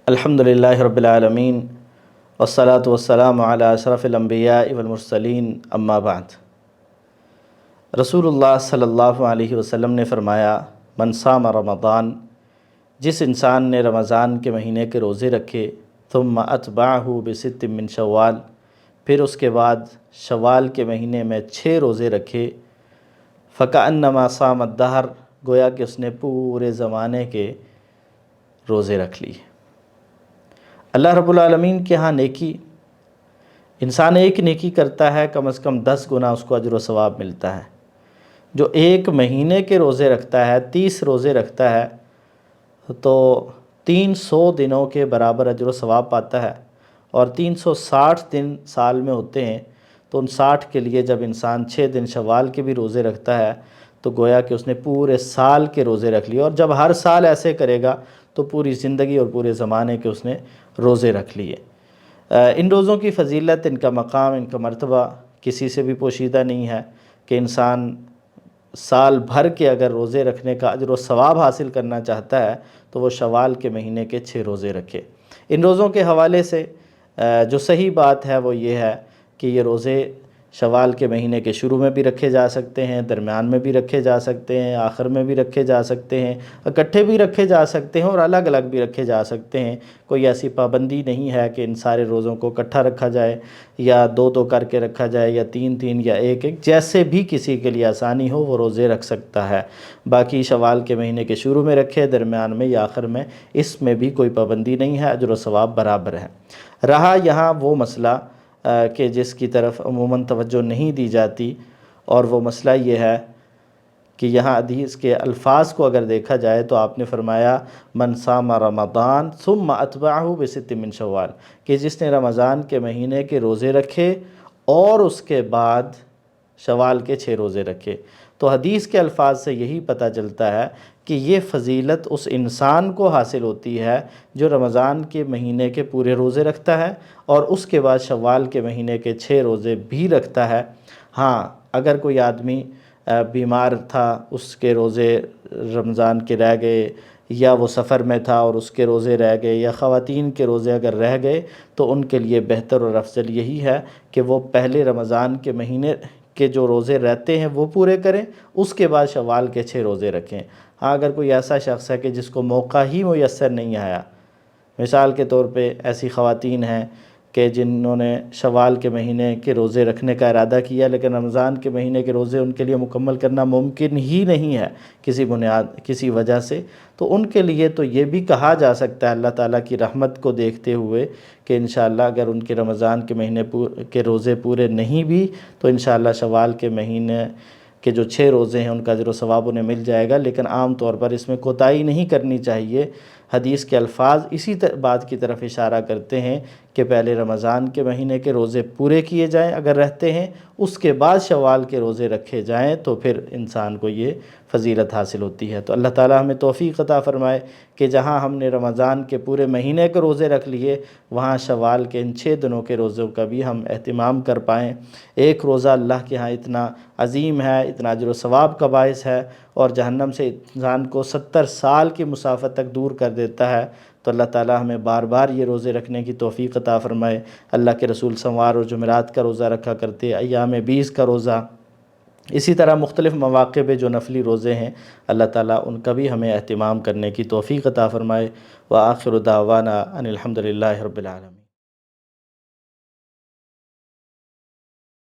الحمدللہ رب العالمین والصلاة والسلام علی اشرف الانبیاء والمرسلین اما بعد۔ رسول اللہ صلی اللہ علیہ وسلم نے فرمایا، من صام رمضان، جس انسان نے رمضان کے مہینے کے روزے رکھے، ثم اتبعہ بست من شوال، پھر اس کے بعد شوال کے مہینے میں 6 روزے رکھے، فکأنما صام الدہر، گویا کہ اس نے پورے زمانے کے روزے رکھ لیے۔ اللہ رب العالمین کے ہاں نیکی، انسان ایک نیکی کرتا ہے کم از کم 10 گنا اس کو اجر و ثواب ملتا ہے۔ جو ایک مہینے کے روزے رکھتا ہے، 30 روزے رکھتا ہے، تو 300 دنوں کے برابر اجر و ثواب پاتا ہے، اور 360 دن سال میں ہوتے ہیں، تو ان 60 کے لیے جب انسان 6 دن شوال کے بھی روزے رکھتا ہے تو گویا کہ اس نے پورے سال کے روزے رکھ لیے، اور جب ہر سال ایسے کرے گا تو پوری زندگی اور پورے زمانے کے اس نے روزے رکھ لیے۔ ان روزوں کی فضیلت، ان کا مقام، ان کا مرتبہ کسی سے بھی پوشیدہ نہیں ہے کہ انسان سال بھر کے اگر روزے رکھنے کا اجر و ثواب حاصل کرنا چاہتا ہے تو وہ شوال کے مہینے کے 6 روزے رکھے۔ ان روزوں کے حوالے سے جو صحیح بات ہے وہ یہ ہے کہ یہ روزے شوال کے مہینے کے شروع میں بھی رکھے جا سکتے ہیں، درمیان میں بھی رکھے جا سکتے ہیں، آخر میں بھی رکھے جا سکتے ہیں، اکٹھے بھی رکھے جا سکتے ہیں اور الگ الگ بھی رکھے جا سکتے ہیں۔ کوئی ایسی پابندی نہیں ہے کہ ان سارے روزوں کو اکٹھا رکھا جائے، یا 2 کر کے رکھا جائے، یا 3 یا 1، جیسے بھی کسی کے لیے آسانی ہو وہ روزے رکھ سکتا ہے۔ باقی شوال کے مہینے کے شروع میں رکھے، درمیان میں یا آخر میں، اس میں بھی کوئی پابندی نہیں ہے، اجر و ثواب برابر ہے۔ رہا یہاں وہ مسئلہ کہ جس کی طرف عموماً توجہ نہیں دی جاتی، اور وہ مسئلہ یہ ہے کہ یہاں حدیث کے الفاظ کو اگر دیکھا جائے تو آپ نے فرمایا من صام رمضان ثم اتبعہ بست من شوال، کہ جس نے رمضان کے مہینے کے روزے رکھے اور اس کے بعد شوال کے 6 روزے رکھے۔ تو حدیث کے الفاظ سے یہی پتہ چلتا ہے کہ یہ فضیلت اس انسان کو حاصل ہوتی ہے جو رمضان کے مہینے کے پورے روزے رکھتا ہے اور اس کے بعد شوال کے مہینے کے 6 روزے بھی رکھتا ہے۔ ہاں، اگر کوئی آدمی بیمار تھا، اس کے روزے رمضان کے رہ گئے، یا وہ سفر میں تھا اور اس کے روزے رہ گئے، یا خواتین کے روزے اگر رہ گئے، تو ان کے لیے بہتر اور افضل یہی ہے کہ وہ پہلے رمضان کے مہینے کے جو روزے رہتے ہیں وہ پورے کریں، اس کے بعد شوال کے 6 روزے رکھیں۔ ہاں، اگر کوئی ایسا شخص ہے کہ جس کو موقع ہی میسر نہیں آیا، مثال کے طور پہ ایسی خواتین ہیں کہ جنہوں نے شوال کے مہینے کے روزے رکھنے کا ارادہ کیا لیکن رمضان کے مہینے کے روزے ان کے لیے مکمل کرنا ممکن ہی نہیں ہے کسی وجہ سے، تو ان کے لیے تو یہ بھی کہا جا سکتا ہے اللہ تعالیٰ کی رحمت کو دیکھتے ہوئے کہ انشاءاللہ اگر ان کے رمضان کے مہینے کے روزے پورے نہیں بھی تو انشاءاللہ شوال کے مہینے کہ جو 6 روزے ہیں ان کا اجر و ثواب انہیں مل جائے گا، لیکن عام طور پر اس میں کوتاہی نہیں کرنی چاہیے۔ حدیث کے الفاظ اسی بات کی طرف اشارہ کرتے ہیں کہ پہلے رمضان کے مہینے کے روزے پورے کیے جائیں اگر رہتے ہیں، اس کے بعد شوال کے روزے رکھے جائیں، تو پھر انسان کو یہ فضیلت حاصل ہوتی ہے۔ تو اللہ تعالیٰ ہمیں توفیق عطا فرمائے کہ جہاں ہم نے رمضان کے پورے مہینے کے روزے رکھ لیے، وہاں شوال کے ان 6 دنوں کے روزوں کا بھی ہم اہتمام کر پائیں۔ ایک روزہ اللہ کے ہاں اتنا عظیم ہے، اتنا اجر و ثواب کا باعث ہے، اور جہنم سے انسان کو 70 سال کی مسافت تک دور کر دیتا ہے۔ تو اللہ تعالیٰ ہمیں بار بار یہ روزے رکھنے کی توفیق عطا فرمائے۔ اللہ کے رسول سوار اور جمعرات کا روزہ رکھا کرتے، ایام 20 کا روزہ، اسی طرح مختلف مواقع پہ جو نفلی روزے ہیں، اللہ تعالیٰ ان کا بھی ہمیں اہتمام کرنے کی توفیق عطا فرمائے۔ وآخر دعوانا ان الحمدللہ رب العالمین۔